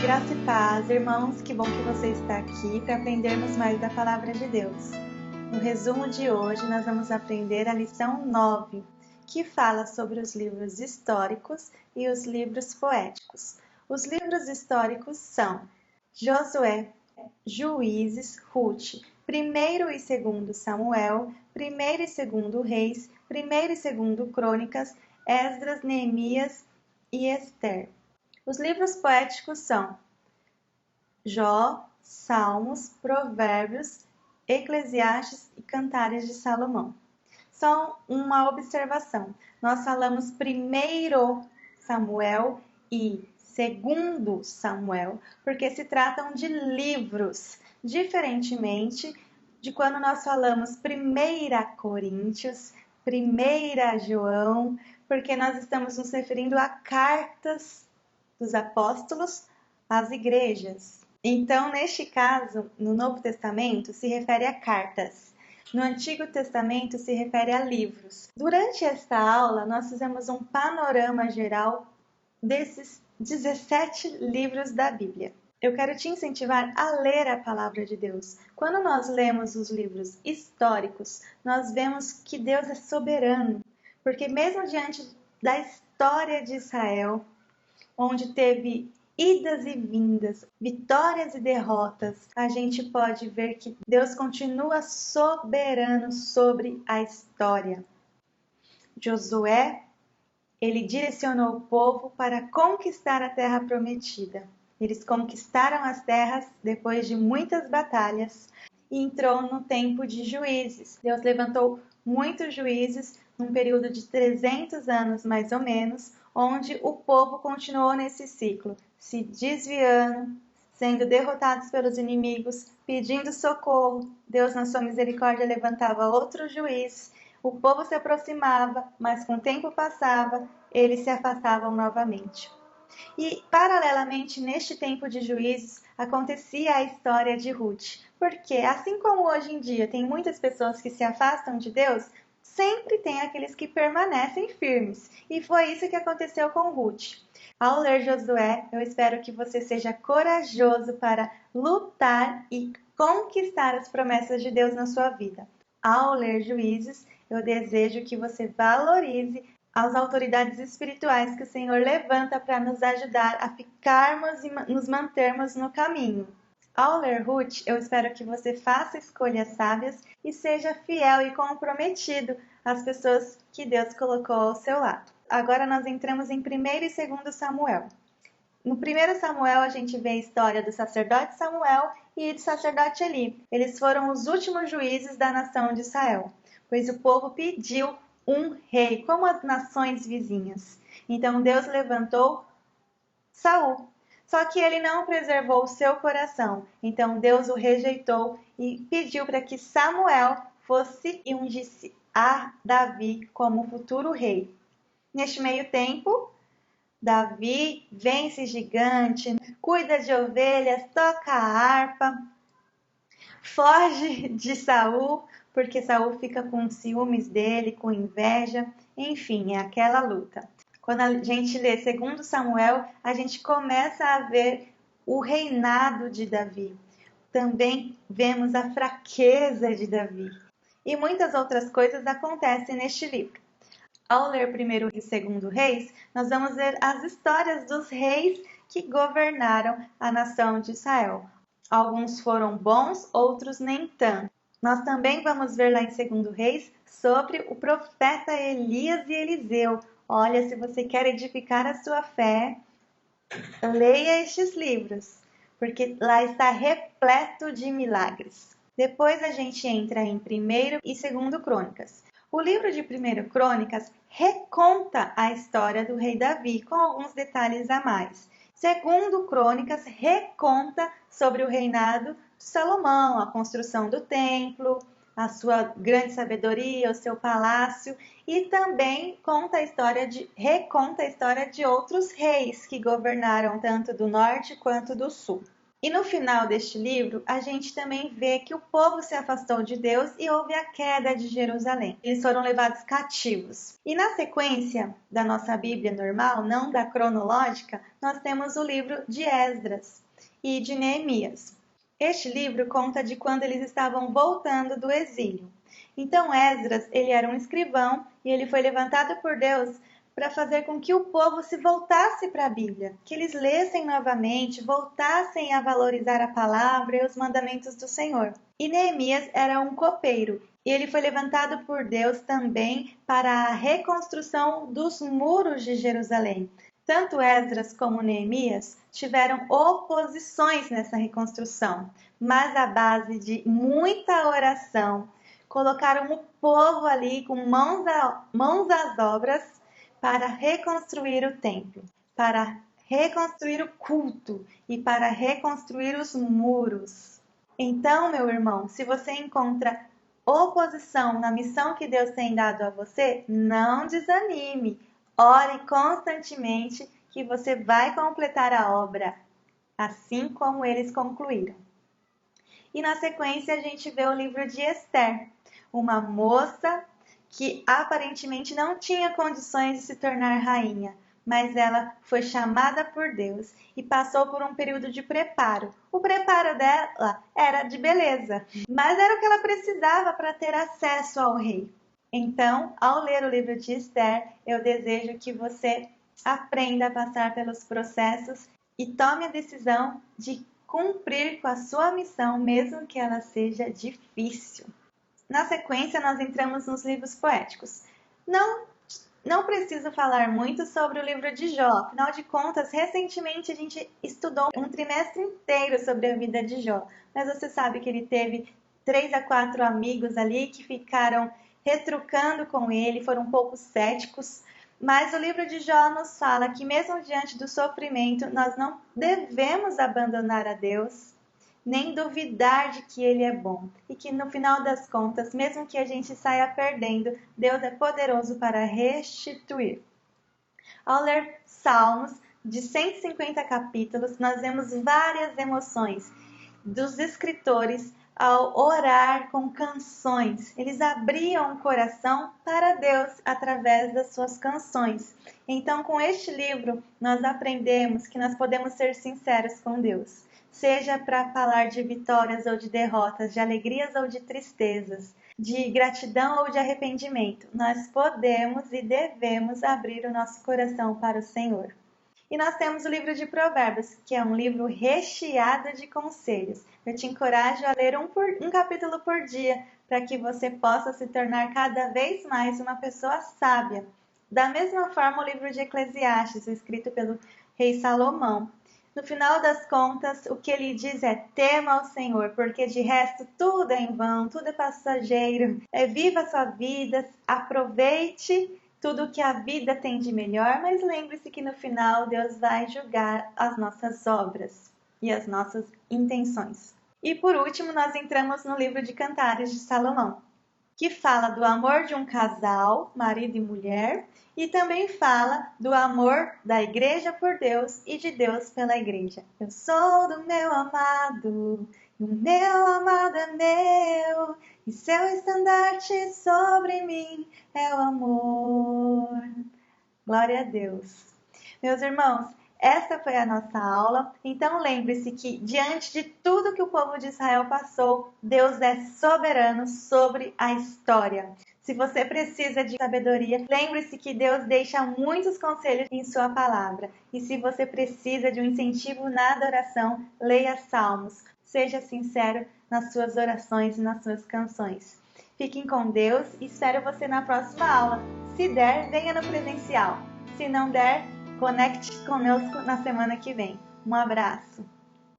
Graça e paz, irmãos, que bom que você está aqui para aprendermos mais da Palavra de Deus. No resumo de hoje, nós vamos aprender a lição 9, que fala sobre os livros históricos e os livros poéticos. Os livros históricos são Josué, Juízes, Ruth, 1º e 2º Samuel, 1º e 2º Reis, 1º e 2º Crônicas, Esdras, Neemias e Ester. Os livros poéticos são Jó, Salmos, Provérbios, Eclesiastes e Cantares de Salomão. Só uma observação, nós falamos 1º Samuel e 2º Samuel, porque se tratam de livros, diferentemente de quando nós falamos 1ª Coríntios, 1ª João, porque nós estamos nos referindo a cartas dos apóstolos às igrejas. Então, neste caso, no Novo Testamento se refere a cartas. No Antigo Testamento se refere a livros. Durante esta aula, nós fizemos um panorama geral desses 17 livros da Bíblia. Eu quero te incentivar a ler a Palavra de Deus. Quando nós lemos os livros históricos, nós vemos que Deus é soberano, porque mesmo diante da história de Israel, onde teve idas e vindas, vitórias e derrotas, a gente pode ver que Deus continua soberano sobre a história. Josué, ele direcionou o povo para conquistar a terra prometida. Eles conquistaram as terras depois de muitas batalhas e entrou no tempo de juízes. Deus levantou muitos juízes num período de 300 anos mais ou menos, onde o povo continuou nesse ciclo, se desviando, sendo derrotados pelos inimigos, pedindo socorro. Deus, na sua misericórdia, levantava outro juiz. O povo se aproximava, mas com o tempo passava, eles se afastavam novamente. E, paralelamente, neste tempo de juízes, acontecia a história de Ruth. Porque, assim como hoje em dia tem muitas pessoas que se afastam de Deus, sempre tem aqueles que permanecem firmes. E foi isso que aconteceu com Ruth. Ao ler Josué, eu espero que você seja corajoso para lutar e conquistar as promessas de Deus na sua vida. Ao ler Juízes, eu desejo que você valorize as autoridades espirituais que o Senhor levanta para nos ajudar a ficarmos e nos mantermos no caminho. Ao ler Ruth, eu espero que você faça escolhas sábias e seja fiel e comprometido às pessoas que Deus colocou ao seu lado. Agora nós entramos em 1º e 2º Samuel. No 1º Samuel, a gente vê a história do sacerdote Samuel e do sacerdote Eli. Eles foram os últimos juízes da nação de Israel, pois o povo pediu um rei, como as nações vizinhas. Então Deus levantou Saul. Só que ele não preservou o seu coração. Então Deus o rejeitou e pediu para que Samuel fosse e ungisse a Davi como futuro rei. Neste meio tempo, Davi vence gigante, cuida de ovelhas, toca a harpa, foge de Saul, porque Saul fica com ciúmes dele, com inveja, enfim, é aquela luta. Quando a gente lê 2º Samuel, a gente começa a ver o reinado de Davi. Também vemos a fraqueza de Davi. E muitas outras coisas acontecem neste livro. Ao ler 1º e 2º Reis, nós vamos ver as histórias dos reis que governaram a nação de Israel. Alguns foram bons, outros nem tanto. Nós também vamos ver lá em 2º Reis sobre o profeta Elias e Eliseu. Olha, se você quer edificar a sua fé, leia estes livros, porque lá está repleto de milagres. Depois a gente entra em 1º e 2º Crônicas. O livro de 1º Crônicas reconta a história do rei Davi, com alguns detalhes a mais. 2º Crônicas reconta sobre o reinado de Salomão, a construção do templo, a sua grande sabedoria, o seu palácio, e também reconta a história de outros reis que governaram tanto do norte quanto do sul. E no final deste livro, a gente também vê que o povo se afastou de Deus e houve a queda de Jerusalém. Eles foram levados cativos. E na sequência da nossa Bíblia normal, não da cronológica, nós temos o livro de Esdras e de Neemias. Este livro conta de quando eles estavam voltando do exílio. Então Esdras, ele era um escrivão e ele foi levantado por Deus para fazer com que o povo se voltasse para a Bíblia, que eles lessem novamente, voltassem a valorizar a palavra e os mandamentos do Senhor. E Neemias era um copeiro, e ele foi levantado por Deus também para a reconstrução dos muros de Jerusalém. Tanto Esdras como Neemias tiveram oposições nessa reconstrução, mas à base de muita oração, colocaram o povo ali com mãos às obras para reconstruir o templo, para reconstruir o culto e para reconstruir os muros. Então, meu irmão, se você encontra oposição na missão que Deus tem dado a você, não desanime. Ore constantemente que você vai completar a obra, assim como eles concluíram. E na sequência a gente vê o livro de Esther, uma moça que aparentemente não tinha condições de se tornar rainha, mas ela foi chamada por Deus e passou por um período de preparo. O preparo dela era de beleza, mas era o que ela precisava para ter acesso ao rei. Então, ao ler o livro de Esther, eu desejo que você aprenda a passar pelos processos e tome a decisão de cumprir com a sua missão, mesmo que ela seja difícil. Na sequência, nós entramos nos livros poéticos. Não preciso falar muito sobre o livro de Jó, afinal de contas, recentemente a gente estudou um trimestre inteiro sobre a vida de Jó, mas você sabe que ele teve 3 a 4 amigos ali que ficaram retrucando com ele, foram um pouco céticos, mas o livro de Jó nos fala que mesmo diante do sofrimento, nós não devemos abandonar a Deus, nem duvidar de que Ele é bom. E que no final das contas, mesmo que a gente saia perdendo, Deus é poderoso para restituir. Ao ler Salmos, de 150 capítulos, nós vemos várias emoções dos escritores ao orar com canções. Eles abriam o coração para Deus através das suas canções. Então, com este livro, nós aprendemos que nós podemos ser sinceros com Deus. Seja para falar de vitórias ou de derrotas, de alegrias ou de tristezas, de gratidão ou de arrependimento, nós podemos e devemos abrir o nosso coração para o Senhor. E nós temos o livro de Provérbios, que é um livro recheado de conselhos. Eu te encorajo a ler um capítulo por dia, para que você possa se tornar cada vez mais uma pessoa sábia. Da mesma forma, o livro de Eclesiastes, escrito pelo rei Salomão. No final das contas, o que ele diz é: tema ao Senhor, porque de resto tudo é em vão, tudo é passageiro. Viva a sua vida, aproveite tudo o que a vida tem de melhor, mas lembre-se que no final Deus vai julgar as nossas obras e as nossas intenções. E por último, nós entramos no livro de Cantares de Salomão, que fala do amor de um casal, marido e mulher, e também fala do amor da igreja por Deus e de Deus pela igreja. Eu sou do meu amado, e o meu amado é meu, e seu estandarte sobre mim é o amor. Glória a Deus. Meus irmãos, esta foi a nossa aula. Então lembre-se que diante de tudo que o povo de Israel passou, Deus é soberano sobre a história. Se você precisa de sabedoria, lembre-se que Deus deixa muitos conselhos em sua palavra. E se você precisa de um incentivo na adoração, leia Salmos. Seja sincero nas suas orações e nas suas canções. Fiquem com Deus e espero você na próxima aula. Se der, venha no presencial. Se não der, conecte conosco na semana que vem. Um abraço!